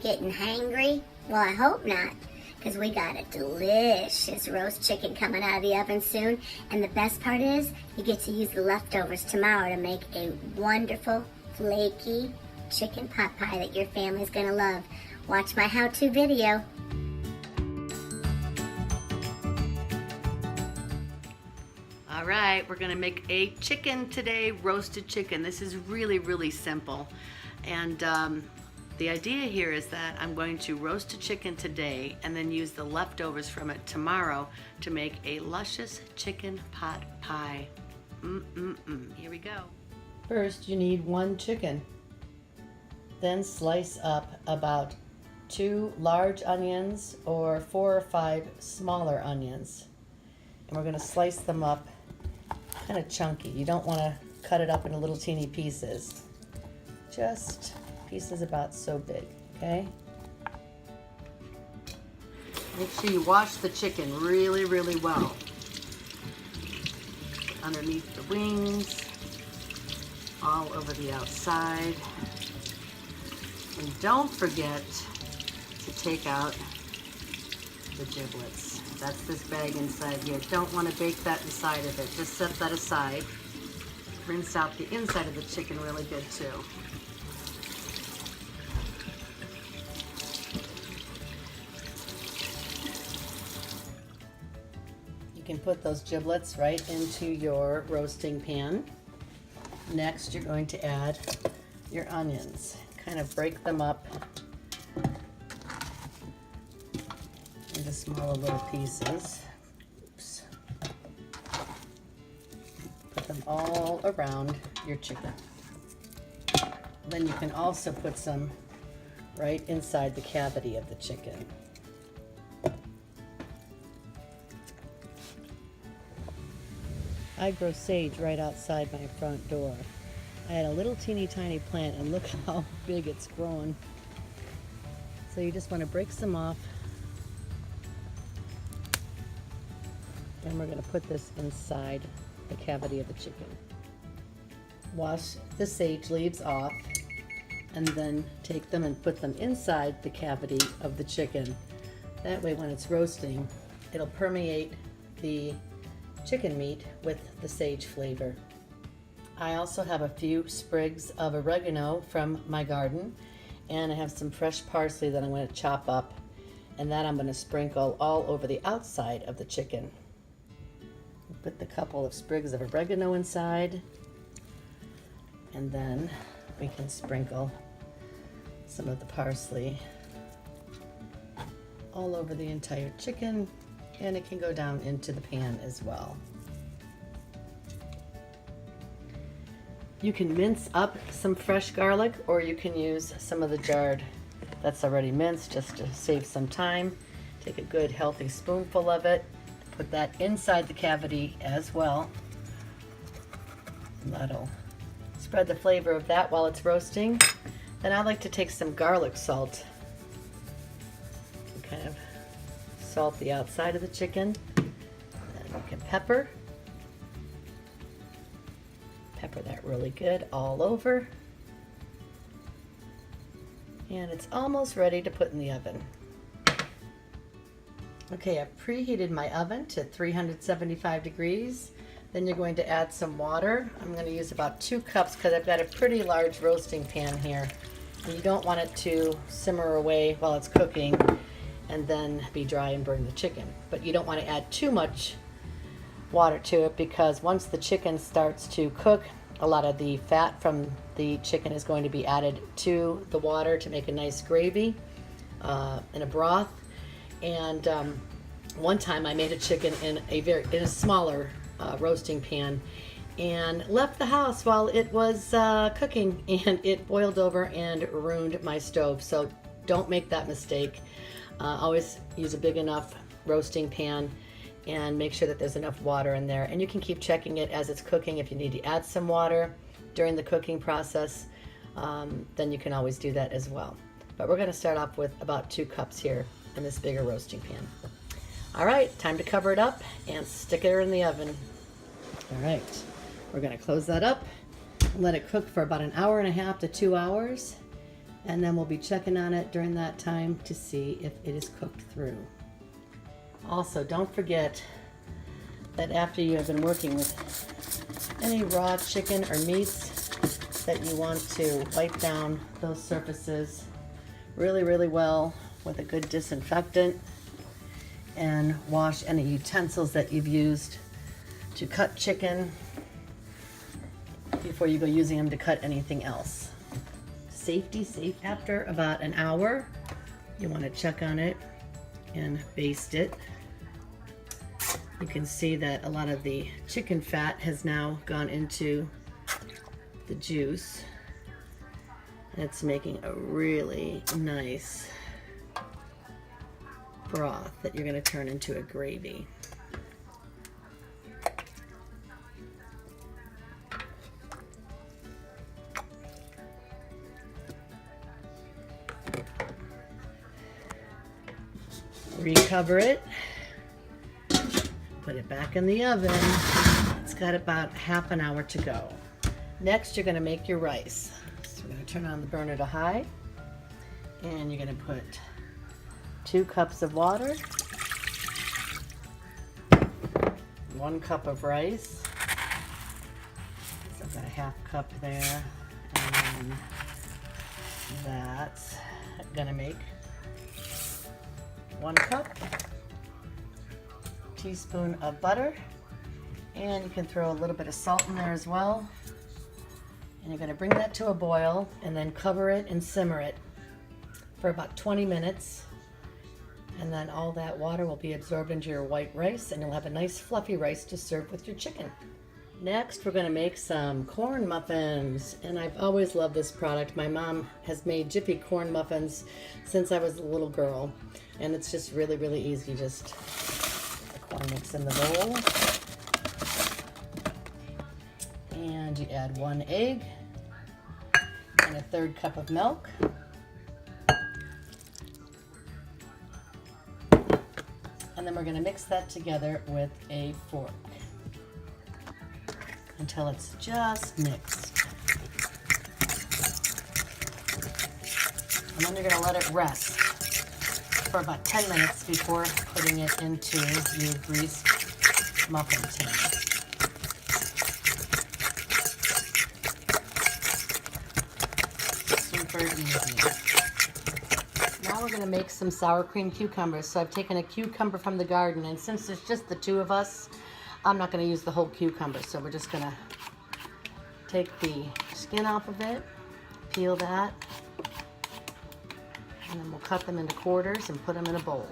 getting hangry? Well, I hope not, because we got a delicious roast chicken coming out of the oven soon. And the best part is, you get to use the leftovers tomorrow to make a wonderful, flaky chicken pot pie that your family's gonna love. Watch my how-to video. All right, we're gonna make a chicken today, roasted chicken. This is really, really simple. And the idea here is that I'm going to roast a chicken today and then use the leftovers from it tomorrow to make a luscious chicken pot pie. Here we go. First, you need 1 chicken. Then slice up about 2 large onions or 4 or 5 smaller onions. And we're gonna slice them up kind of chunky. You don't want to cut it up into little teeny pieces. Just pieces about so big, okay? Make sure you wash the chicken really, really well. Underneath the wings, all over the outside. And don't forget to take out the giblets. That's this bag inside here. Don't want to bake that inside of it. Just set that aside. Rinse out the inside of the chicken really good too. You can put those giblets right into your roasting pan. Next, you're going to add your onions. Kind of break them up into smaller little pieces. Oops. Put them all around your chicken. Then you can also put some right inside the cavity of the chicken. I grow sage right outside my front door. I had a little teeny tiny plant and look how big it's grown. So you just want to break some off. And we're going to put this inside the cavity of the chicken. Wash the sage leaves off and then take them and put them inside the cavity of the chicken. That way when it's roasting, it'll permeate the chicken meat with the sage flavor. I also have a few sprigs of oregano from my garden, and I have some fresh parsley that I'm going to chop up, and that I'm going to sprinkle all over the outside of the chicken. Put the couple of sprigs of oregano inside, and then we can sprinkle some of the parsley all over the entire chicken, and it can go down into the pan as well. You can mince up some fresh garlic, or you can use some of the jarred that's already minced just to save some time. Take a good healthy spoonful of it. Put that inside the cavity as well. And that'll spread the flavor of that while it's roasting. Then I like to take some garlic salt and kind of salt the outside of the chicken. And we can pepper that really good all over. And it's almost ready to put in the oven. Okay, I've preheated my oven to 375 degrees. Then you're going to add some water. I'm going to use about 2 cups because I've got a pretty large roasting pan here. And you don't want it to simmer away while it's cooking and then be dry and burn the chicken. But you don't want to add too much water to it, because once the chicken starts to cook, a lot of the fat from the chicken is going to be added to the water to make a nice gravy in a broth. And one time I made a chicken in a smaller roasting pan and left the house while it was cooking, and it boiled over and ruined my stove. So don't make that mistake. Always use a big enough roasting pan and make sure that there's enough water in there. And you can keep checking it as it's cooking. If you need to add some water during the cooking process, then you can always do that as well. But we're going to start off with about 2 cups here in this bigger roasting pan. All right, time to cover it up and stick it in the oven. All right, we're going to close that up, let it cook for about 1.5 to 2 hours, And then we'll be checking on it during that time to see if it is cooked through. Also, don't forget that after you have been working with any raw chicken or meats, that you want to wipe down those surfaces really, really well with a good disinfectant, and wash any utensils that you've used to cut chicken before you go using them to cut anything else. Safety. After about an hour, you want to check on it and baste it. You can see that a lot of the chicken fat has now gone into the juice, and it's making a really nice broth that you're going to turn into a gravy. Recover it, put it back in the oven. It's got about half an hour to go. Next, you're going to make your rice. So we're going to turn on the burner to high, and you're going to put 2 cups of water, 1 cup of rice. So I've got a half cup there, and that's going to make 1 cup. Teaspoon of butter, and you can throw a little bit of salt in there as well. And you're going to bring that to a boil and then cover it and simmer it for about 20 minutes. And then all that water will be absorbed into your white rice, and you'll have a nice fluffy rice to serve with your chicken. Next, we're going to make some corn muffins, and I've always loved this product. My mom has made Jiffy corn muffins since I was a little girl, and it's just really, really easy. Just the corn mix in the bowl, and you add 1 egg and a 1/3 cup of milk. And then we're going to mix that together with a fork until it's just mixed. And then you're going to let it rest for about 10 minutes before putting it into your greased muffin tin. Super easy. Now we're going to make some sour cream cucumbers. So I've taken a cucumber from the garden, and since it's just the 2 of us, I'm not going to use the whole cucumber. So we're just going to take the skin off of it, peel that, and then we'll cut them into quarters and put them in a bowl.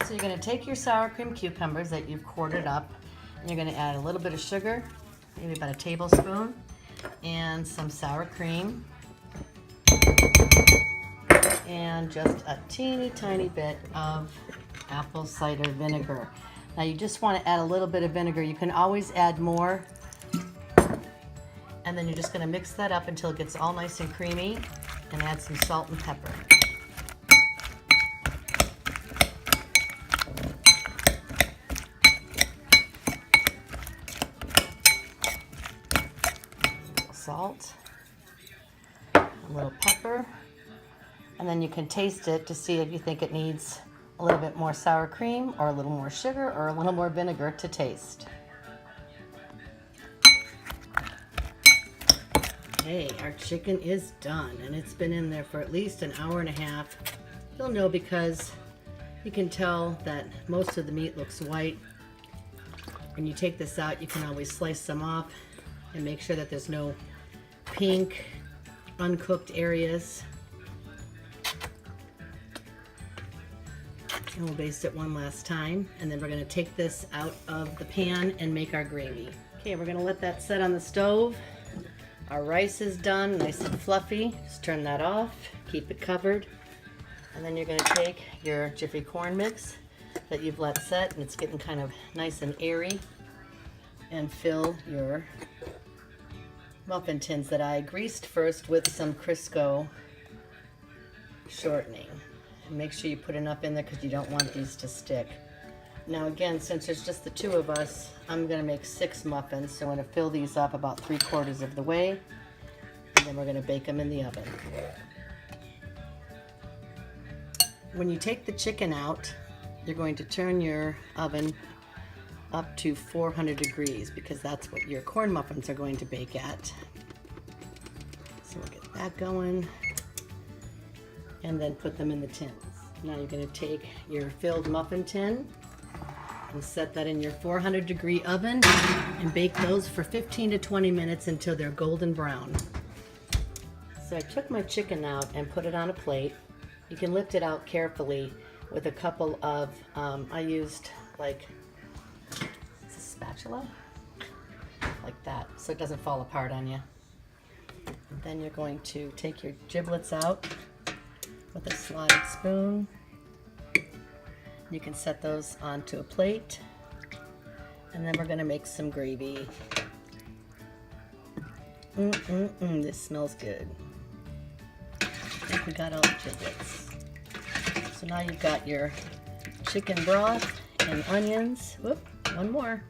So you're going to take your sour cream cucumbers that you've quartered up, and you're going to add a little bit of sugar, maybe about a tablespoon, and some sour cream, and just a teeny tiny bit of apple cider vinegar. Now you just want to add a little bit of vinegar. You can always add more, and then you're just going to mix that up until it gets all nice and creamy, and add some salt and pepper. Salt, a little pepper, and then you can taste it to see if you think it needs a little bit more sour cream or a little more sugar or a little more vinegar to taste. Okay, our chicken is done, and it's been in there for at least an hour and a half. You'll know because you can tell that most of the meat looks white. When you take this out, you can always slice some off and make sure that there's no pink, uncooked areas. And we'll baste it one last time, and then we're going to take this out of the pan and make our gravy. Okay, we're going to let that set on the stove. Our rice is done, nice and fluffy. Just turn that off, keep it covered, and then you're going to take your Jiffy corn mix that you've let set, and it's getting kind of nice and airy, and fill your muffin tins that I greased first with some Crisco shortening. And make sure you put enough in there because you don't want these to stick. Now again, since there's just the two of us, I'm gonna make 6 muffins. So I'm gonna fill these up about 3/4 of the way, and then we're gonna bake them in the oven. When you take the chicken out, you're going to turn your oven up to 400 degrees because that's what your corn muffins are going to bake at. So we'll get that going and then put them in the tins. Now you're going to take your filled muffin tin and set that in your 400 degree oven and bake those for 15 to 20 minutes until they're golden brown. So I took my chicken out and put it on a plate. You can lift it out carefully with a couple of, I used like a spatula, like that, so it doesn't fall apart on you. And then you're going to take your giblets out with a slotted spoon. You can set those onto a plate, and then we're going to make some gravy. This smells good. I think we got all the giblets. So now you've got your chicken broth and onions. Whoop, one more.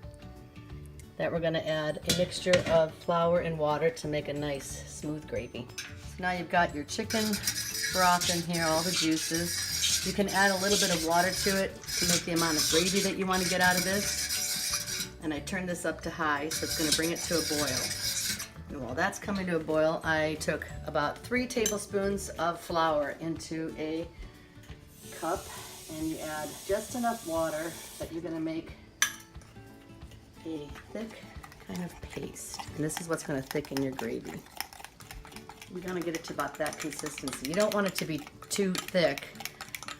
That we're going to add a mixture of flour and water to make a nice smooth gravy. So now you've got your chicken broth in here, all the juices. You can add a little bit of water to it to make the amount of gravy that you want to get out of this. And I turned this up to high, so it's going to bring it to a boil. And while that's coming to a boil, I took about 3 tablespoons of flour into a cup, and you add just enough water that you're going to make a thick kind of paste. And this is what's going to thicken your gravy. We're going to get it to about that consistency. You don't want it to be too thick,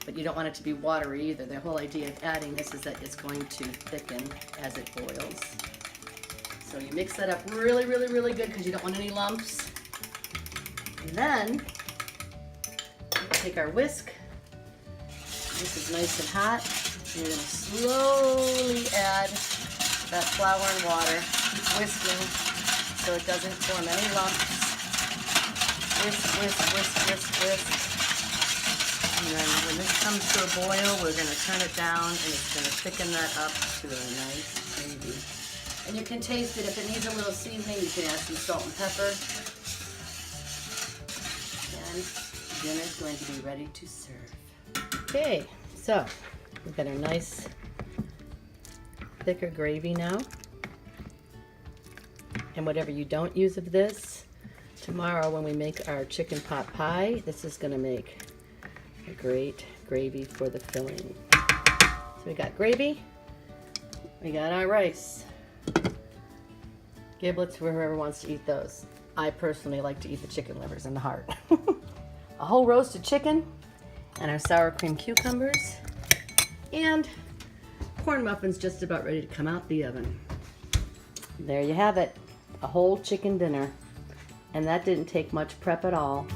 but you don't want it to be watery either. The whole idea of adding this is that it's going to thicken as it boils. So you mix that up really, really, really good because you don't want any lumps. And then we take our whisk. This is nice and hot. And you're going to slowly add that flour and water. Keep whisking so it doesn't form any lumps. Whisk, whisk, whisk, whisk, whisk. And then when this comes to a boil, we're going to turn it down, and it's going to thicken that up to a nice gravy. And you can taste it. If it needs a little seasoning, you can add some salt and pepper. And dinner's going to be ready to serve. Okay, so we've got our nice thicker gravy now. And whatever you don't use of this, tomorrow when we make our chicken pot pie, this is going to make a great gravy for the filling. So we got gravy, we got our rice. Giblets for whoever wants to eat those. I personally like to eat the chicken livers and the heart. A whole roasted chicken and our sour cream cucumbers and corn muffins just about ready to come out the oven. There you have it, a whole chicken dinner. And that didn't take much prep at all.